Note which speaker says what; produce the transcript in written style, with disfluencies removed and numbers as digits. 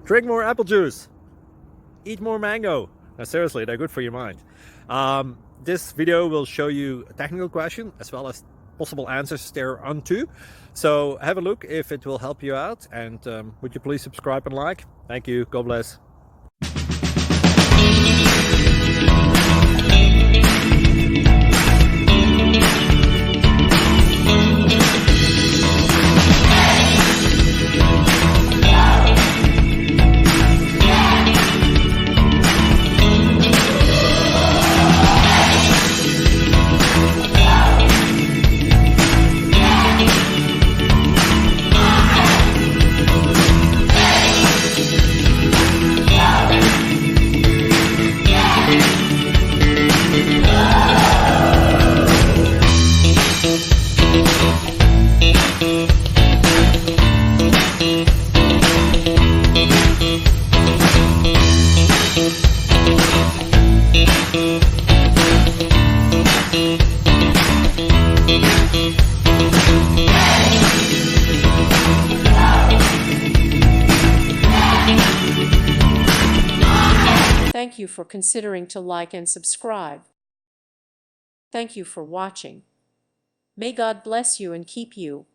Speaker 1: Drink more apple juice. Eat more mango. Now, seriously, they're good for your mind. This video will show you a technical question as well as possible answers thereunto. So have a look if it will help you out, and would you please subscribe and like? Thank you. God bless.
Speaker 2: Thank you for considering to like and subscribe. Thank you for watching. May God bless you and keep you.